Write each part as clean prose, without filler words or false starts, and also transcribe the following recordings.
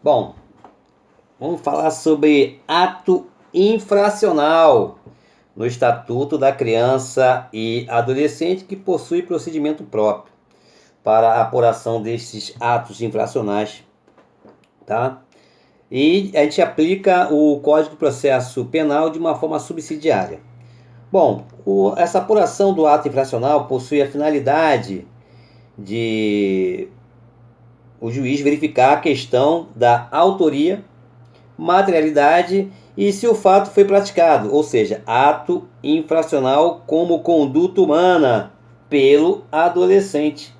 Bom, vamos falar sobre ato infracional no Estatuto da Criança e Adolescente, que possui procedimento próprio para a apuração desses atos infracionais, tá? E a gente aplica o Código de Processo Penal de uma forma subsidiária. Bom, essa apuração do ato infracional possui a finalidade de o juiz verificar a questão da autoria, materialidade e se o fato foi praticado, ou seja, ato infracional como conduta humana pelo adolescente.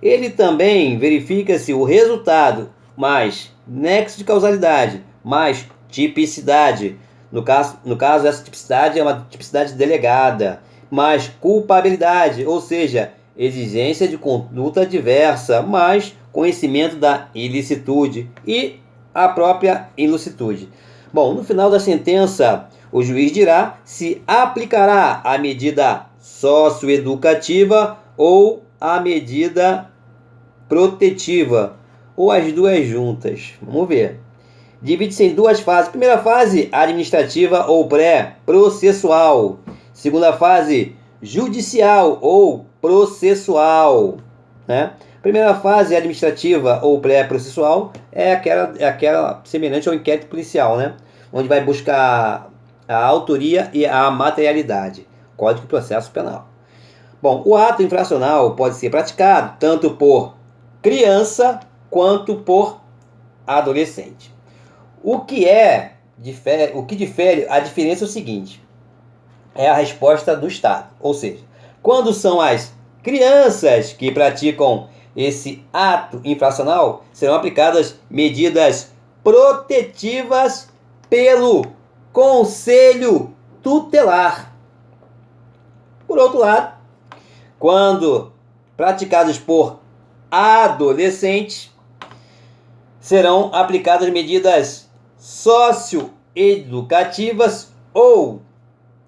Ele também verifica se o resultado mais nexo de causalidade mais tipicidade, no caso essa tipicidade é uma tipicidade delegada, mais culpabilidade, ou seja, exigência de conduta diversa, mais conhecimento da ilicitude e a própria ilicitude. Bom, no final da sentença, o juiz dirá se aplicará a medida socioeducativa ou a medida protetiva, ou as duas juntas. Vamos ver. Divide-se em duas fases. Primeira fase, administrativa ou pré-processual. Segunda fase, judicial ou processual, né? Primeira fase administrativa ou pré-processual é aquela semelhante ao inquérito policial, né? Onde vai buscar a autoria e a materialidade. Código de Processo Penal. Bom, o ato infracional pode ser praticado tanto por criança quanto por adolescente. O que difere, a diferença é o seguinte: é a resposta do Estado. Ou seja, quando são as crianças que praticam esse ato infracional, serão aplicadas medidas protetivas pelo Conselho Tutelar. Por outro lado, quando praticados por adolescentes, serão aplicadas medidas socioeducativas ou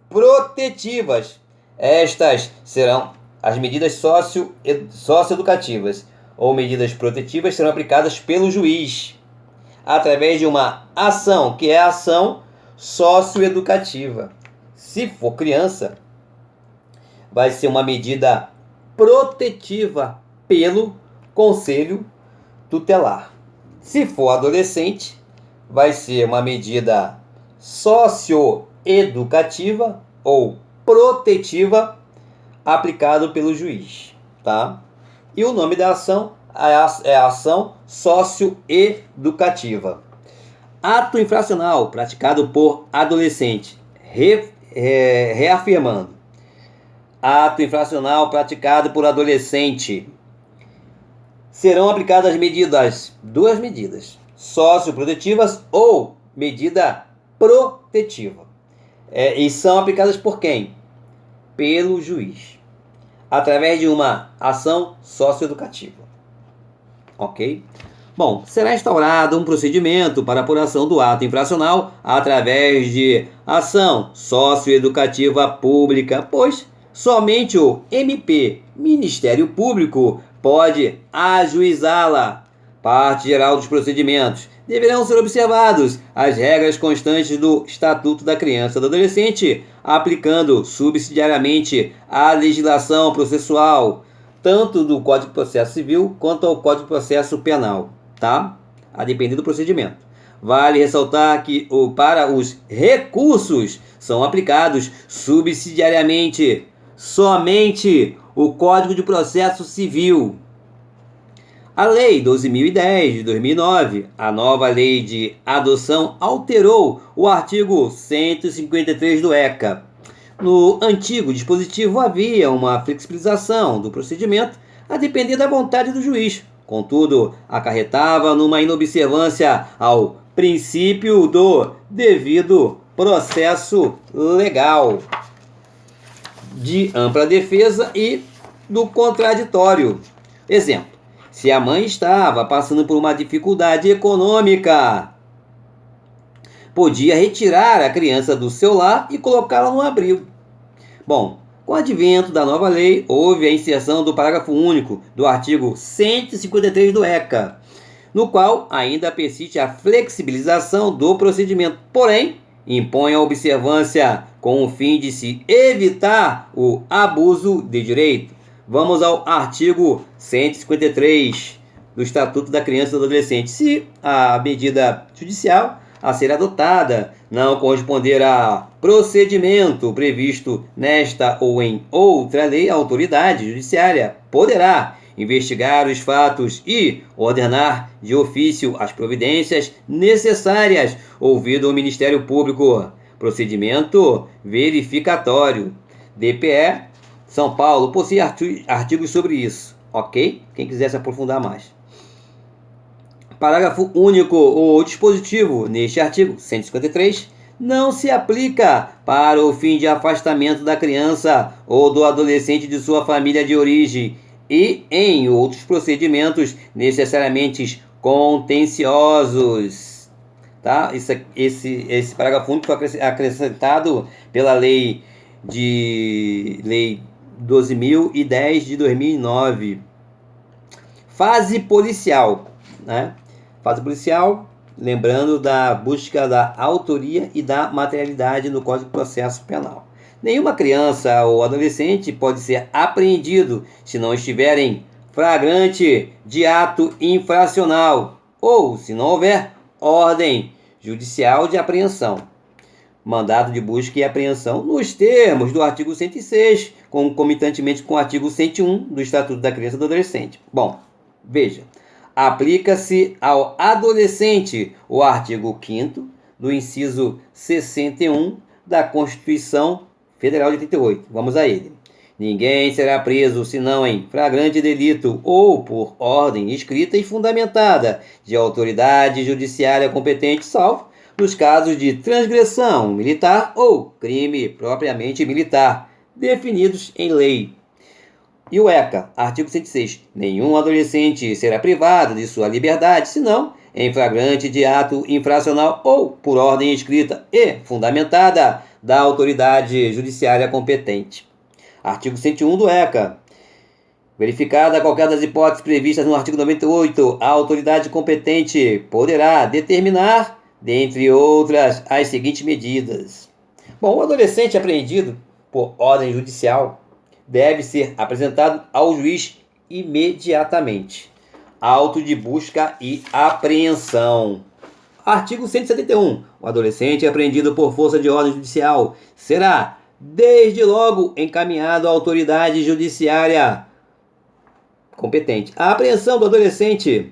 protetivas. Estas serão as medidas socioeducativas ou medidas protetivas serão aplicadas pelo juiz através de uma ação, que é a ação socioeducativa. Se for criança, vai ser uma medida protetiva pelo Conselho Tutelar. Se for adolescente, vai ser uma medida socioeducativa ou protetiva aplicado pelo juiz, tá? E o nome da ação é a ação socioeducativa. Ato infracional praticado por adolescente, reafirmando. Ato infracional praticado por adolescente. Serão aplicadas duas medidas, socioprotetivas ou medida protetiva. E são aplicadas por quem? Pelo juiz, através de uma ação socioeducativa. Ok? Bom, será instaurado um procedimento para apuração do ato infracional através de ação socioeducativa pública, pois somente o MP, Ministério Público, pode ajuizá-la. Parte geral dos procedimentos. Deverão ser observados as regras constantes do Estatuto da Criança e do Adolescente, aplicando subsidiariamente a legislação processual, tanto do Código de Processo Civil quanto ao Código de Processo Penal, tá? A depender do procedimento. Vale ressaltar que para os recursos são aplicados subsidiariamente somente o Código de Processo Civil. A Lei 12.010 de 2009, a nova Lei de Adoção, alterou o artigo 153 do ECA. No antigo dispositivo havia uma flexibilização do procedimento a depender da vontade do juiz. Contudo, acarretava numa inobservância ao princípio do devido processo legal, de ampla defesa e do contraditório. Exemplo: se a mãe estava passando por uma dificuldade econômica, podia retirar a criança do seu lar e colocá-la no abrigo. Bom, com o advento da nova lei, houve a inserção do parágrafo único do artigo 153 do ECA, no qual ainda persiste a flexibilização do procedimento, porém, impõe a observância com o fim de se evitar o abuso de direito. Vamos ao artigo 153 do Estatuto da Criança e do Adolescente. Se a medida judicial a ser adotada não corresponder a procedimento previsto nesta ou em outra lei, a autoridade judiciária poderá investigar os fatos e ordenar de ofício as providências necessárias, ouvido o Ministério Público. Procedimento verificatório. DPE São Paulo possui artigos sobre isso, ok? Quem quiser se aprofundar mais. Parágrafo único. O dispositivo neste artigo 153 não se aplica para o fim de afastamento da criança ou do adolescente de sua família de origem e em outros procedimentos necessariamente contenciosos. Tá? Esse parágrafo único foi acrescentado pela Lei 12.010 de 2009. Fase policial, né? Fase policial, lembrando da busca da autoria e da materialidade no Código de Processo Penal. Nenhuma criança ou adolescente pode ser apreendido se não estiver em flagrante de ato infracional ou se não houver ordem judicial de apreensão, mandado de busca e apreensão nos termos do artigo 106, concomitantemente com o artigo 101 do Estatuto da Criança e do Adolescente. Bom, veja, aplica-se ao adolescente o artigo 5º do inciso 61 da Constituição Federal de 88. Vamos a ele. Ninguém será preso senão em flagrante delito ou por ordem escrita e fundamentada de autoridade judiciária competente, salvo nos casos de transgressão militar ou crime propriamente militar, definidos em lei. E o ECA, artigo 106. Nenhum adolescente será privado de sua liberdade, senão em flagrante de ato infracional ou por ordem escrita e fundamentada da autoridade judiciária competente. Artigo 101 do ECA. Verificada qualquer das hipóteses previstas no artigo 98, a autoridade competente poderá determinar, dentre outras, as seguintes medidas. Bom, o adolescente apreendido por ordem judicial deve ser apresentado ao juiz imediatamente. Auto de busca e apreensão. Artigo 171. O adolescente apreendido por força de ordem judicial será, desde logo, encaminhado à autoridade judiciária competente. A apreensão do adolescente,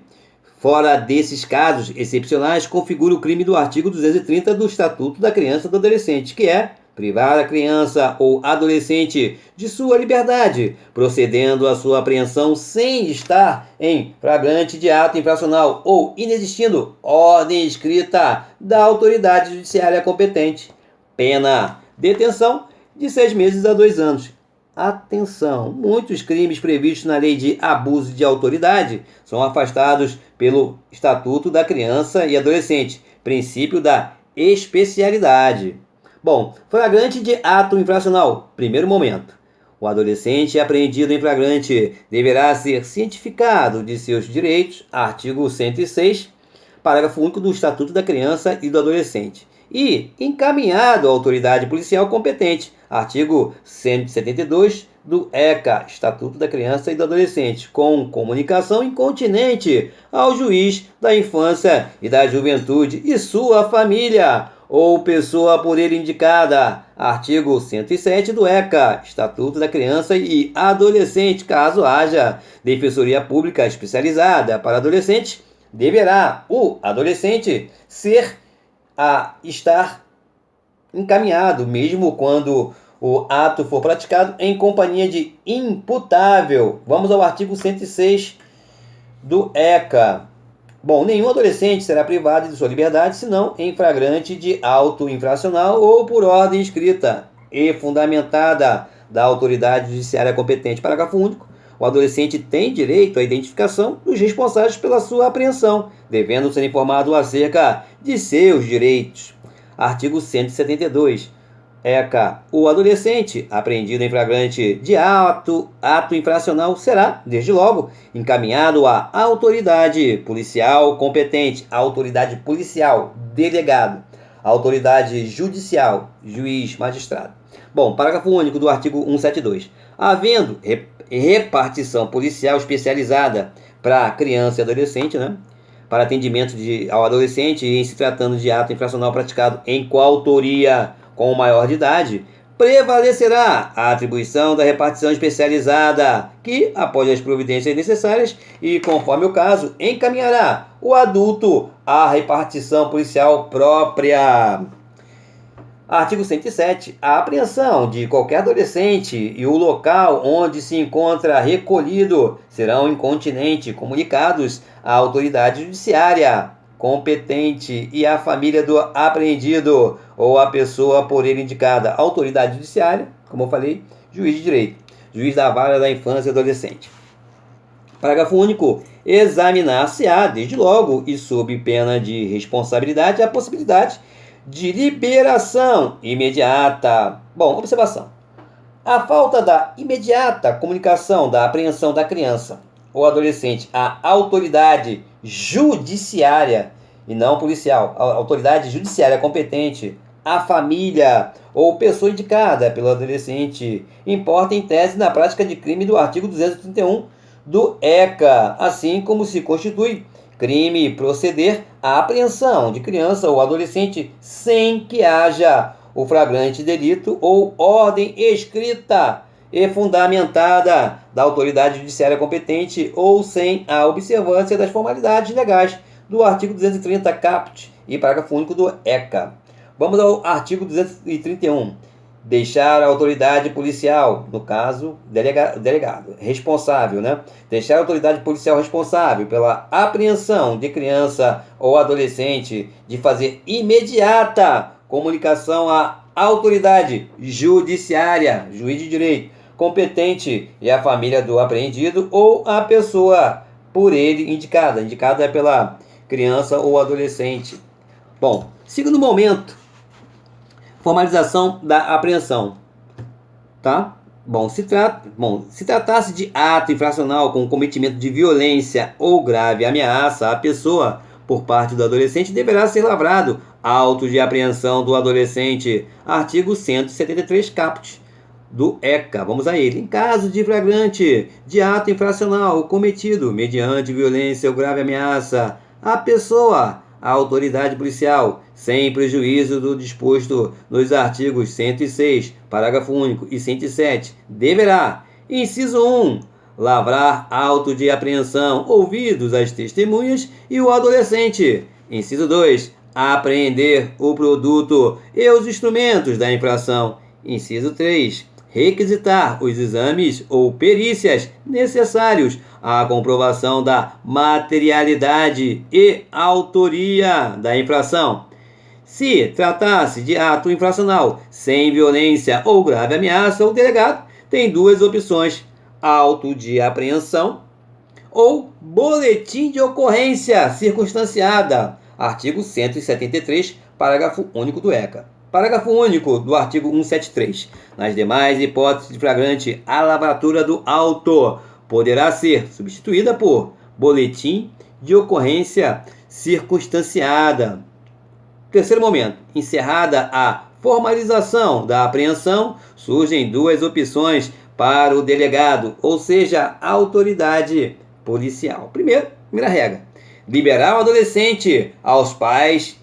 fora desses casos excepcionais, configura o crime do artigo 230 do Estatuto da Criança e do Adolescente, que é privar a criança ou adolescente de sua liberdade, procedendo à sua apreensão sem estar em flagrante de ato infracional ou inexistindo ordem escrita da autoridade judiciária competente. Pena: detenção de 6 meses a 2 anos. Atenção! Muitos crimes previstos na Lei de Abuso de Autoridade são afastados pelo Estatuto da Criança e Adolescente, princípio da especialidade. Bom, flagrante de ato infracional. Primeiro momento. O adolescente apreendido em flagrante deverá ser cientificado de seus direitos, artigo 106, parágrafo único do Estatuto da Criança e do Adolescente, e encaminhado à autoridade policial competente, artigo 172 do ECA, Estatuto da Criança e do Adolescente, com comunicação incontinente ao juiz da infância e da juventude e sua família, ou pessoa por ele indicada, artigo 107 do ECA, Estatuto da Criança e Adolescente. Caso haja defensoria pública especializada para adolescentes, deverá o adolescente estar encaminhado, mesmo quando o ato for praticado em companhia de imputável. Vamos ao artigo 106 do ECA. Bom, nenhum adolescente será privado de sua liberdade, senão em flagrante de auto infracional ou por ordem escrita e fundamentada da autoridade judiciária competente. Parágrafo único. O adolescente tem direito à identificação dos responsáveis pela sua apreensão, devendo ser informado acerca de seus direitos. Artigo 172. ECA. O adolescente apreendido em flagrante de ato infracional será, desde logo, encaminhado à autoridade policial competente, autoridade policial, delegado, autoridade judicial, juiz, magistrado. Bom, parágrafo único do artigo 172. Havendo repartição policial especializada para criança e adolescente, né? Para atendimento ao adolescente em se tratando de ato infracional praticado em coautoria com o maior de idade, prevalecerá a atribuição da repartição especializada, que, após as providências necessárias e conforme o caso, encaminhará o adulto à repartição policial própria. Artigo 107. A apreensão de qualquer adolescente e o local onde se encontra recolhido serão incontinenti comunicados à autoridade judiciária competente e à família do apreendido ou à pessoa por ele indicada. Autoridade judiciária, como eu falei, juiz de direito, juiz da vara da infância e adolescente. Parágrafo único. Examinar-se-á, desde logo e sob pena de responsabilidade, a possibilidade de liberação imediata. Bom, observação. A falta da imediata comunicação da apreensão da criança ou adolescente à autoridade judiciária e não policial, a autoridade judiciária competente, a família ou pessoa indicada pelo adolescente, importa em tese na prática de crime do artigo 231 do ECA, assim como se constitui crime proceder à apreensão de criança ou adolescente sem que haja o flagrante delito ou ordem escrita e fundamentada da autoridade judiciária competente ou sem a observância das formalidades legais do artigo 230 caput e parágrafo único do ECA. Vamos ao artigo 231. Deixar a autoridade policial, no caso, delegado, responsável, né? Deixar a autoridade policial responsável pela apreensão de criança ou adolescente de fazer imediata comunicação à autoridade judiciária, juiz de direito, competente e à família do apreendido ou à pessoa por ele indicada. Indicada é pela criança ou adolescente. Bom, segundo momento, formalização da apreensão, tá? Se tratasse de ato infracional com cometimento de violência ou grave ameaça à pessoa por parte do adolescente, deverá ser lavrado auto de apreensão do adolescente. Artigo 173 caput do ECA. Vamos a ele. Em caso de flagrante de ato infracional cometido mediante violência ou grave ameaça à pessoa, a autoridade policial, sem prejuízo do disposto nos artigos 106, parágrafo único e 107, deverá, inciso 1, lavrar auto de apreensão, ouvidos as testemunhas e o adolescente. Inciso 2, apreender o produto e os instrumentos da infração. Inciso 3, requisitar os exames ou perícias necessários à comprovação da materialidade e autoria da infração. Se tratasse de ato infracional sem violência ou grave ameaça, o delegado tem duas opções: auto de apreensão ou boletim de ocorrência circunstanciada. Artigo 173, parágrafo único do ECA. Parágrafo único do artigo 173. Nas demais hipóteses de flagrante, a lavratura do auto poderá ser substituída por boletim de ocorrência circunstanciada. Terceiro momento. Encerrada a formalização da apreensão, surgem duas opções para o delegado, ou seja, a autoridade policial. Primeira regra. Liberar o adolescente aos pais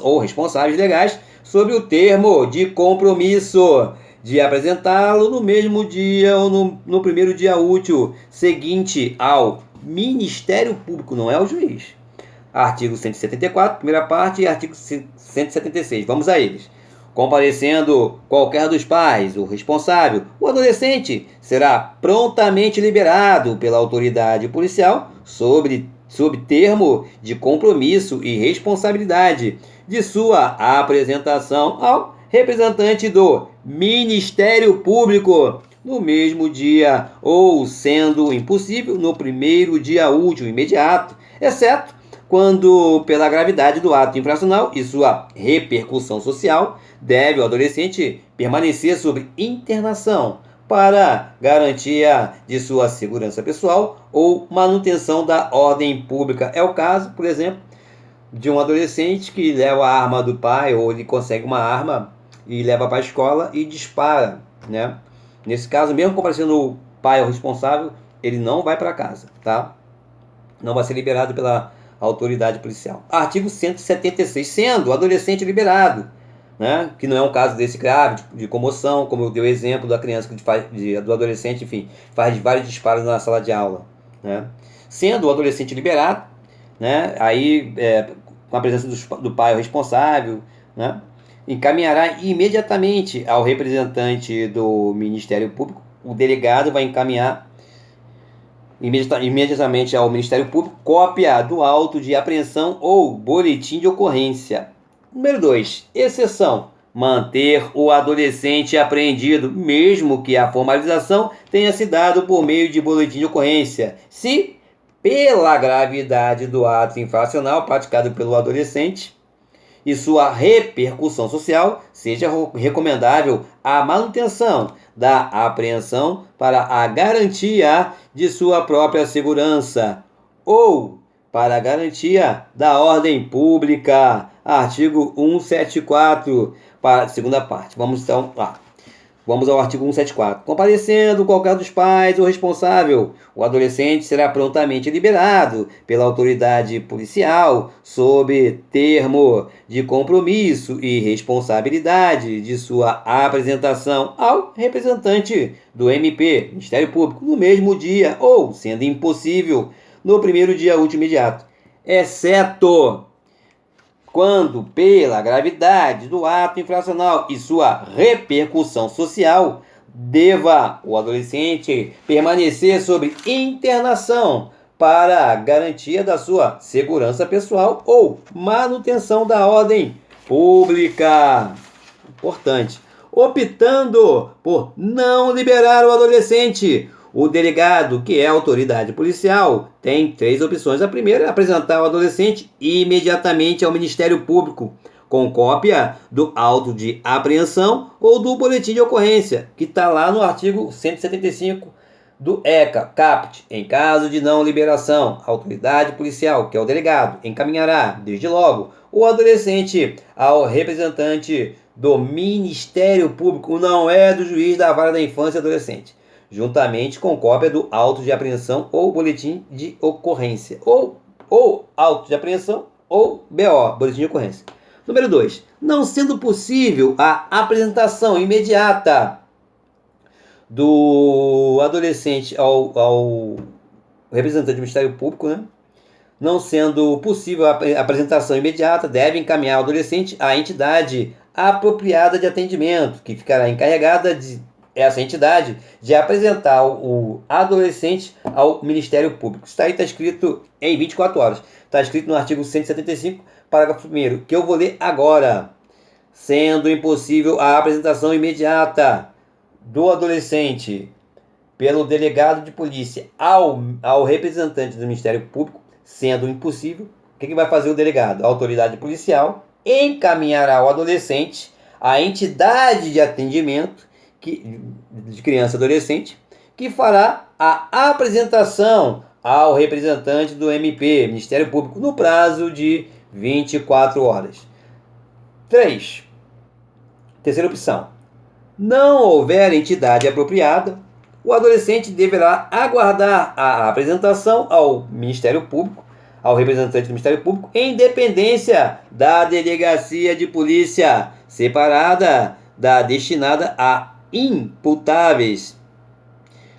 ou responsáveis legais sob o termo de compromisso de apresentá-lo no mesmo dia ou no primeiro dia útil seguinte ao Ministério Público, não é o juiz. Artigo 174, primeira parte, e artigo 176. Vamos a eles. Comparecendo qualquer dos pais, o responsável, o adolescente será prontamente liberado pela autoridade policial sob termo de compromisso e responsabilidade de sua apresentação ao representante do Ministério Público no mesmo dia ou, sendo impossível, no primeiro dia útil imediato, exceto quando, pela gravidade do ato infracional e sua repercussão social, deve o adolescente permanecer sob internação para garantia de sua segurança pessoal ou manutenção da ordem pública. É o caso, por exemplo, de um adolescente que leva a arma do pai, ou ele consegue uma arma e leva para a escola e dispara, né? Nesse caso, mesmo comparecendo o pai ou responsável, ele não vai para casa, tá? Não vai ser liberado pela autoridade policial. Artigo 176, sendo o adolescente liberado, né? Que não é um caso desse grave, de comoção, como eu dei o exemplo da criança que faz, do adolescente, enfim, faz vários disparos na sala de aula, né? Sendo o adolescente liberado, né? Aí, com a presença do pai responsável, né? Encaminhará imediatamente ao representante do Ministério Público. O delegado vai encaminhar imediatamente ao Ministério Público cópia do auto de apreensão ou boletim de ocorrência. Número 2. Exceção: manter o adolescente apreendido, mesmo que a formalização tenha se dado por meio de boletim de ocorrência, se, pela gravidade do ato infracional praticado pelo adolescente e sua repercussão social, seja recomendável a manutenção da apreensão para a garantia de sua própria segurança ou para a garantia da ordem pública. Artigo 174, segunda parte. Vamos então lá. Vamos ao artigo 174. Comparecendo qualquer dos pais ou responsável, o adolescente será prontamente liberado pela autoridade policial sob termo de compromisso e responsabilidade de sua apresentação ao representante do MP, Ministério Público, no mesmo dia ou, sendo impossível, no primeiro dia útil imediato, exceto quando, pela gravidade do ato infracional e sua repercussão social, deva o adolescente permanecer sob internação para garantia da sua segurança pessoal ou manutenção da ordem pública. Importante. Optando por não liberar o adolescente, o delegado, que é a autoridade policial, tem 3 opções. A primeira é apresentar o adolescente imediatamente ao Ministério Público, com cópia do auto de apreensão ou do boletim de ocorrência, que está lá no artigo 175 do ECA, CAPT. Em caso de não liberação, a autoridade policial, que é o delegado, encaminhará, desde logo, o adolescente ao representante do Ministério Público, não é do juiz da vara da infância e adolescente, juntamente com cópia do auto de apreensão ou boletim de ocorrência. Ou auto de apreensão ou BO, boletim de ocorrência. Número 2. Não sendo possível a apresentação imediata do adolescente ao representante do Ministério Público, né? Não sendo possível a apresentação imediata, deve encaminhar o adolescente à entidade apropriada de atendimento, que ficará encarregada de essa entidade de apresentar o adolescente ao Ministério Público. Isso aí está escrito em 24 horas. Está escrito no artigo 175, parágrafo 1º, que eu vou ler agora. Sendo impossível a apresentação imediata do adolescente pelo delegado de polícia ao representante do Ministério Público, sendo impossível, o que vai fazer o delegado? A autoridade policial encaminhará o adolescente à entidade de atendimento de criança e adolescente, que fará a apresentação ao representante do MP, Ministério Público, no prazo de 24 horas. 3. Terceira opção. Não houver entidade apropriada, o adolescente deverá aguardar a apresentação ao Ministério Público, ao representante do Ministério Público, em dependência da delegacia de polícia separada da destinada a imputáveis.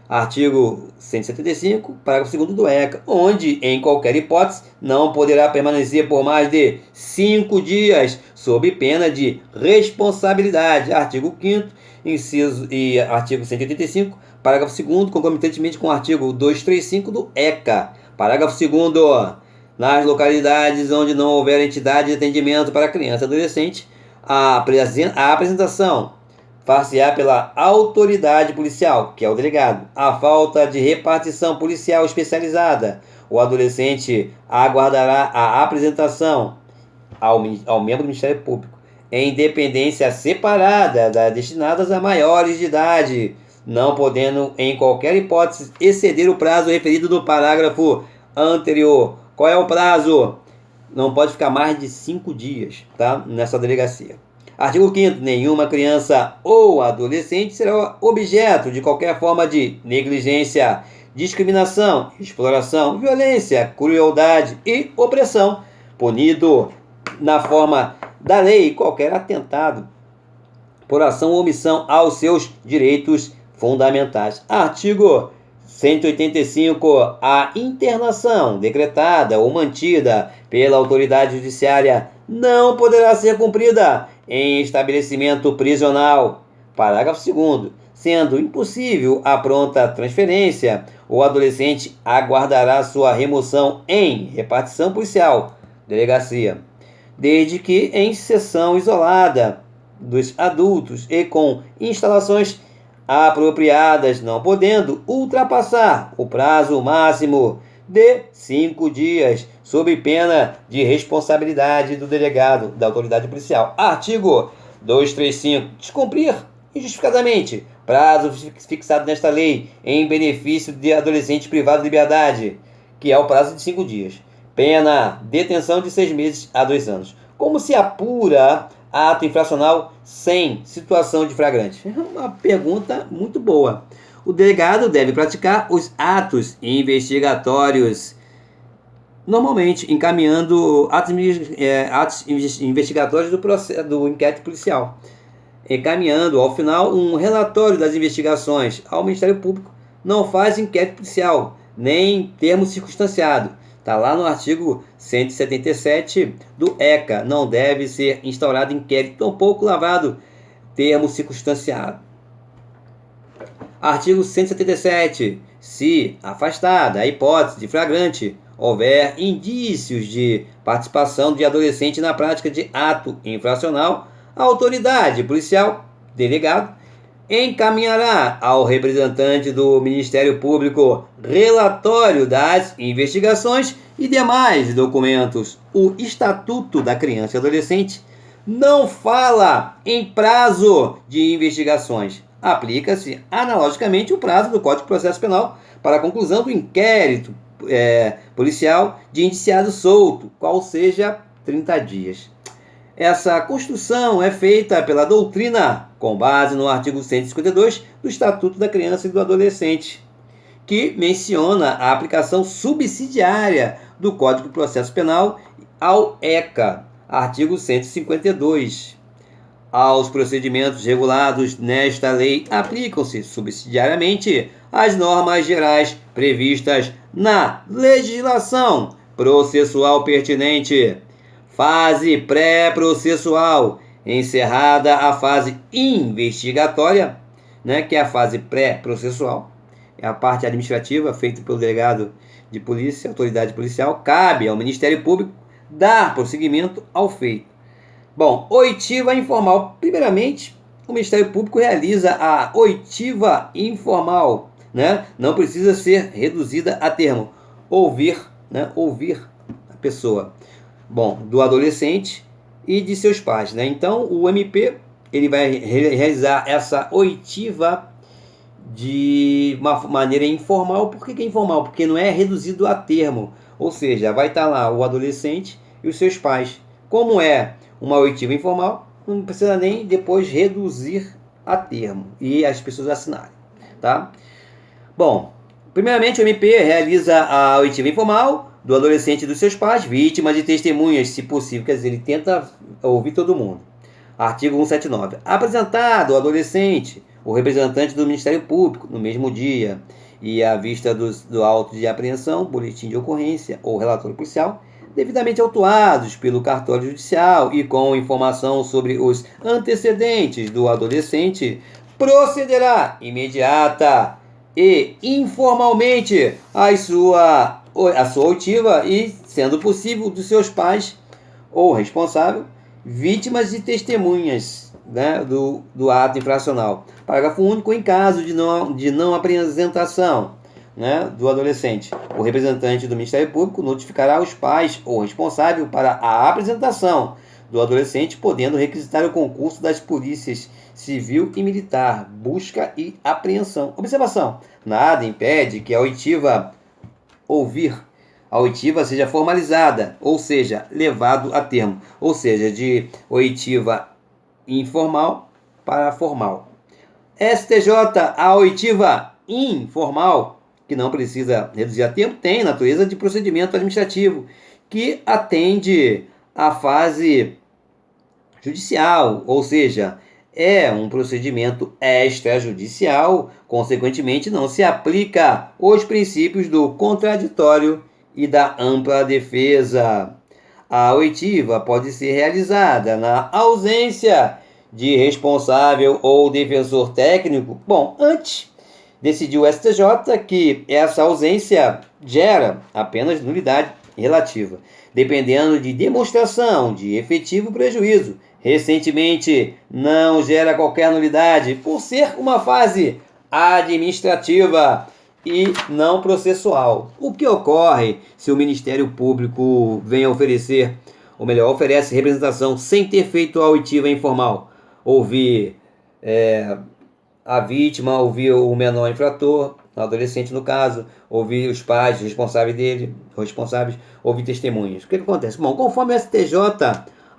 Artigo 175, parágrafo 2º do ECA, onde, em qualquer hipótese, não poderá permanecer por mais de 5 dias, sob pena de responsabilidade. Artigo 5º, inciso e artigo 185, parágrafo 2º, concomitantemente com o artigo 235 do ECA. Parágrafo 2º. Nas localidades onde não houver entidade de atendimento para criança e adolescente, a apresentação far-se-á pela autoridade policial, que é o delegado. A falta de repartição policial especializada o adolescente aguardará a apresentação ao membro do Ministério Público em dependência separada das destinadas a maiores de idade, não podendo, em qualquer hipótese, exceder o prazo referido no parágrafo anterior. Qual é o prazo? Não pode ficar mais de 5 dias, tá? Nessa delegacia. Artigo 5º. Nenhuma criança ou adolescente será objeto de qualquer forma de negligência, discriminação, exploração, violência, crueldade e opressão, punido na forma da lei qualquer atentado por ação ou omissão aos seus direitos fundamentais. Artigo 185. A internação decretada ou mantida pela autoridade judiciária não poderá ser cumprida em estabelecimento prisional. Parágrafo 2º. Sendo impossível a pronta transferência, o adolescente aguardará sua remoção em repartição policial, delegacia, desde que em seção isolada dos adultos e com instalações apropriadas, não podendo ultrapassar o prazo máximo de 5 dias, sob pena de responsabilidade do delegado da autoridade policial. Artigo 235. Descumprir injustificadamente prazo fixado nesta lei em benefício de adolescente privado de liberdade, que é o prazo de 5 dias. Pena, detenção de 6 meses a 2 anos. Como se apura ato infracional sem situação de flagrante? É uma pergunta muito boa. O delegado deve praticar os atos investigatórios, normalmente encaminhando atos investigatórios do inquérito policial, encaminhando ao final um relatório das investigações ao Ministério Público. Não faz inquérito policial, nem termo circunstanciado. Está lá no artigo 177 do ECA. Não deve ser instaurado inquérito, tampouco lavrado termo circunstanciado. Artigo 177. Se afastada a hipótese de flagrante, houver indícios de participação de adolescente na prática de ato infracional, a autoridade policial, delegado, encaminhará ao representante do Ministério Público relatório das investigações e demais documentos. O Estatuto da Criança e Adolescente não fala em prazo de investigações. Aplica-se analogicamente o prazo do Código de Processo Penal para a conclusão do inquérito policial de indiciado solto, qual seja 30 dias. Essa construção é feita pela doutrina com base no artigo 152 do Estatuto da Criança e do Adolescente, que menciona a aplicação subsidiária do Código de Processo Penal ao ECA, artigo 152. Aos procedimentos regulados nesta lei aplicam-se subsidiariamente as normas gerais previstas na legislação processual pertinente. Fase pré-processual. Encerrada a fase investigatória, que é a fase pré-processual, é a parte administrativa feita pelo delegado de polícia, autoridade policial, cabe ao Ministério Público dar prosseguimento ao feito. Bom, oitiva informal. Primeiramente, o Ministério Público realiza a oitiva informal, Não precisa ser reduzida a termo. Ouvir a pessoa. Bom, do adolescente e de seus pais, Então, o MP ele vai realizar essa oitiva de uma maneira informal. Por que é informal? Porque não é reduzido a termo. Ou seja, vai estar lá o adolescente e os seus pais. Como é uma oitiva informal, não precisa nem depois reduzir a termo e as pessoas assinarem, tá? Bom, primeiramente o MP realiza a oitiva informal do adolescente e dos seus pais, vítimas e testemunhas, se possível. Quer dizer, ele tenta ouvir todo mundo. Artigo 179. Apresentado ao adolescente o representante do Ministério Público no mesmo dia e à vista do auto de apreensão, boletim de ocorrência ou relatório policial, devidamente autuados pelo cartório judicial e com informação sobre os antecedentes do adolescente, procederá imediata e informalmente a sua oitiva e, sendo possível, dos seus pais ou responsável, vítimas e testemunhas do ato infracional. Parágrafo único. Em caso de não apresentação né, do adolescente. O representante do Ministério Público notificará os pais ou responsável para a apresentação do adolescente, podendo requisitar o concurso das polícias civil e militar, busca e apreensão. Observação: nada impede que a oitiva seja formalizada, ou seja, levado a termo, ou seja, de oitiva informal para formal. STJ, a oitiva informal, que não precisa reduzir a tempo, tem natureza de procedimento administrativo, que atende à fase judicial, ou seja, é um procedimento extrajudicial, consequentemente não se aplica os princípios do contraditório e da ampla defesa. A oitiva pode ser realizada na ausência de responsável ou defensor técnico. Bom, antes decidiu o STJ que essa ausência gera apenas nulidade relativa, dependendo de demonstração de efetivo prejuízo. Recentemente, não gera qualquer nulidade por ser uma fase administrativa e não processual. O que ocorre se o Ministério Público vem a oferecer, ou melhor, oferece representação sem ter feito a oitiva informal? Ouvir a vítima, ouvir o menor infrator, o adolescente no caso, ouvir os pais responsáveis dele, ouvir testemunhas. O que acontece? Bom, conforme o STJ,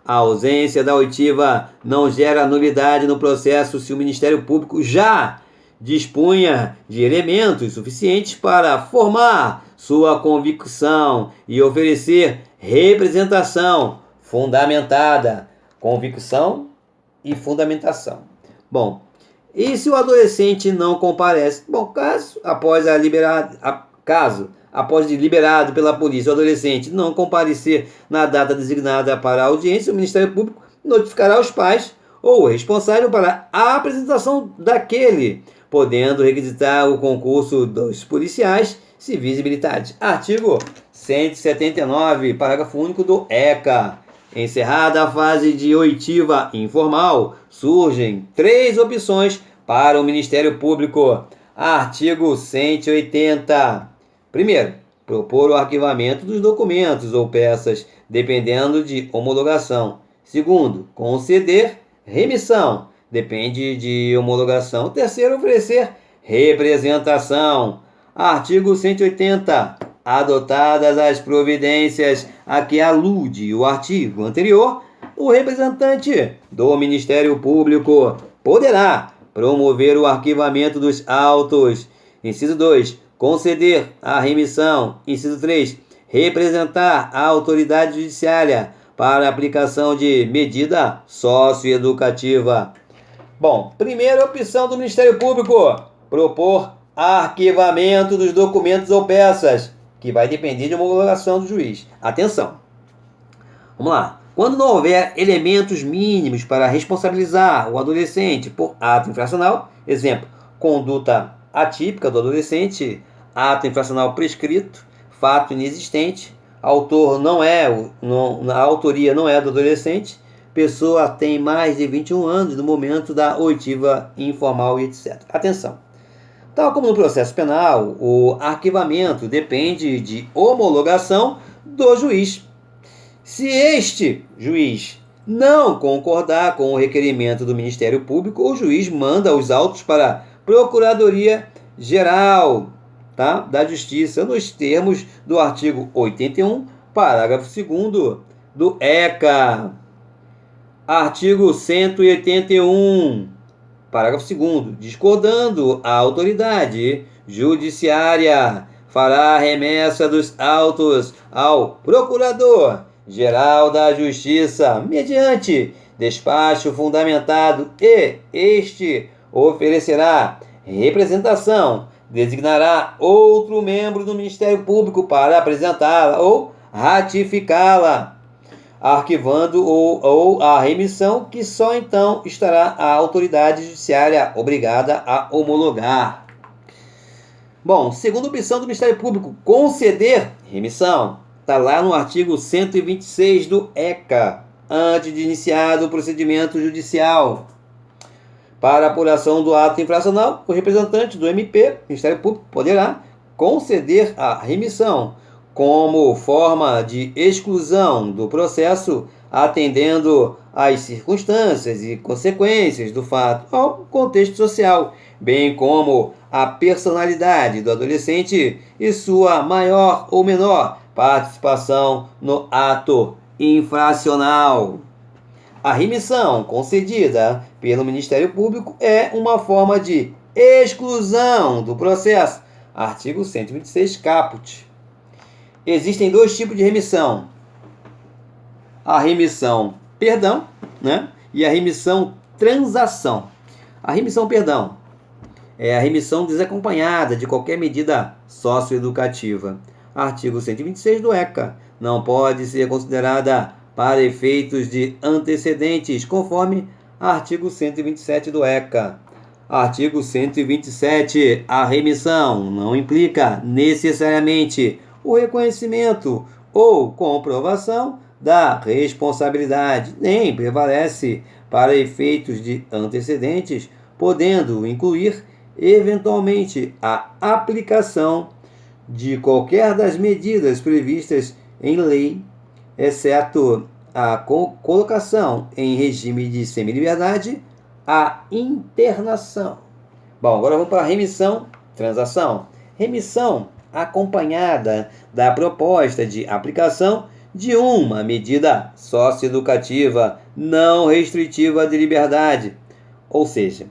a ausência da oitiva não gera nulidade no processo se o Ministério Público já dispunha de elementos suficientes para formar sua convicção e oferecer representação fundamentada. Convicção e fundamentação. Bom, e se o adolescente não comparece? Bom, caso após liberado pela polícia, o adolescente não comparecer na data designada para a audiência, o Ministério Público notificará os pais ou o responsável para a apresentação daquele, podendo requisitar o concurso dos policiais civis e militares. Artigo 179, parágrafo único do ECA. Encerrada a fase de oitiva informal, surgem 3 opções para o Ministério Público. Artigo 180. Primeiro, propor o arquivamento dos documentos ou peças, dependendo de homologação. Segundo, conceder remissão, depende de homologação. Terceiro, oferecer representação. Artigo 180. Adotadas as providências a que alude o artigo anterior, o representante do Ministério Público poderá promover o arquivamento dos autos. Inciso 2. Conceder a remissão. Inciso 3. Representar a autoridade judiciária para aplicação de medida socioeducativa. Bom, primeira opção do Ministério Público: propor arquivamento dos documentos ou peças, que vai depender de homologação do juiz. Atenção! Vamos lá. Quando não houver elementos mínimos para responsabilizar o adolescente por ato infracional, exemplo, conduta atípica do adolescente, ato infracional prescrito, fato inexistente, a autoria não é do adolescente, pessoa tem mais de 21 anos no momento da oitiva informal e etc. Atenção! Tal como no processo penal, o arquivamento depende de homologação do juiz. Se este juiz não concordar com o requerimento do Ministério Público, o juiz manda os autos para a Procuradoria-Geral, da Justiça, nos termos do artigo 81, parágrafo 2º do ECA. Artigo 181. Parágrafo 2º. Discordando, a autoridade judiciária fará remessa dos autos ao Procurador-Geral da Justiça, mediante despacho fundamentado, e este oferecerá representação, designará outro membro do Ministério Público para apresentá-la ou ratificá-la, arquivando ou a remissão, que só então estará a autoridade judiciária obrigada a homologar. Bom, segunda opção do Ministério Público, conceder remissão. Está lá no artigo 126 do ECA, antes de iniciado o procedimento judicial. Para apuração do ato infracional, o representante do MP, Ministério Público, poderá conceder a remissão como forma de exclusão do processo, atendendo às circunstâncias e consequências do fato ao contexto social, bem como à personalidade do adolescente e sua maior ou menor participação no ato infracional. A remissão concedida pelo Ministério Público é uma forma de exclusão do processo. Artigo 126, caput. Existem dois tipos de remissão. A remissão perdão, né? E a remissão transação. A remissão perdão é a remissão desacompanhada de qualquer medida socioeducativa. Artigo 126 do ECA. Não pode ser considerada para efeitos de antecedentes, conforme artigo 127 do ECA. Artigo 127. A remissão não implica necessariamente o reconhecimento ou comprovação da responsabilidade, nem prevalece para efeitos de antecedentes, podendo incluir, eventualmente, a aplicação de qualquer das medidas previstas em lei, exceto a colocação em regime de semiliberdade, a internação. Bom, agora vamos para a remissão, transação. Remissão acompanhada da proposta de aplicação de uma medida socioeducativa não restritiva de liberdade, ou seja,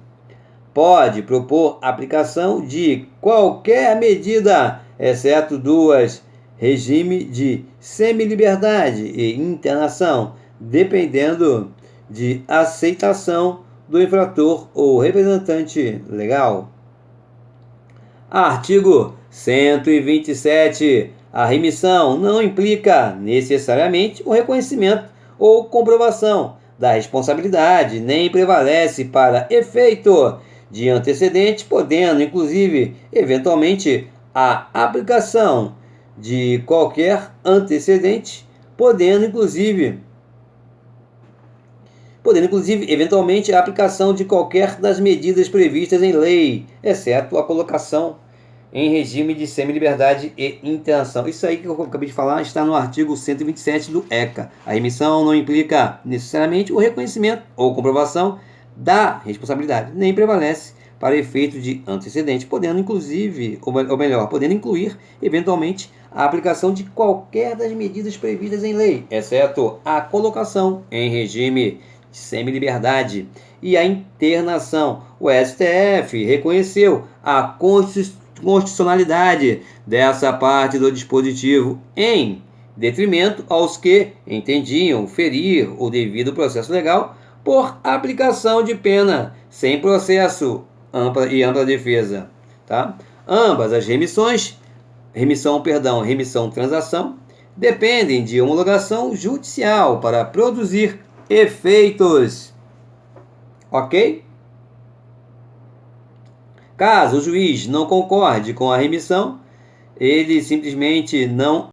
pode propor aplicação de qualquer medida, exceto duas: regime de semiliberdade e internação, dependendo de aceitação do infrator ou representante legal. Artigo 127. A remissão não implica necessariamente o reconhecimento ou comprovação da responsabilidade, nem prevalece para efeito de antecedente, podendo, inclusive, eventualmente, a aplicação de qualquer antecedente, podendo inclusive, eventualmente, a aplicação de qualquer das medidas previstas em lei, exceto a colocação em regime de semiliberdade e internação. Isso aí que eu acabei de falar está no artigo 127 do ECA. A remissão não implica necessariamente o reconhecimento ou comprovação da responsabilidade, nem prevalece para efeito de antecedente, podendo inclusive, podendo incluir, eventualmente, a aplicação de qualquer das medidas previstas em lei, exceto a colocação em regime de semiliberdade e a internação. O STF reconheceu a constitucionalidade dessa parte do dispositivo em detrimento aos que entendiam ferir o devido processo legal por aplicação de pena sem processo ampla defesa, tá? Ambas as remissão transação, dependem de homologação judicial para produzir efeitos. Ok? Caso o juiz não concorde com a remissão, ele simplesmente não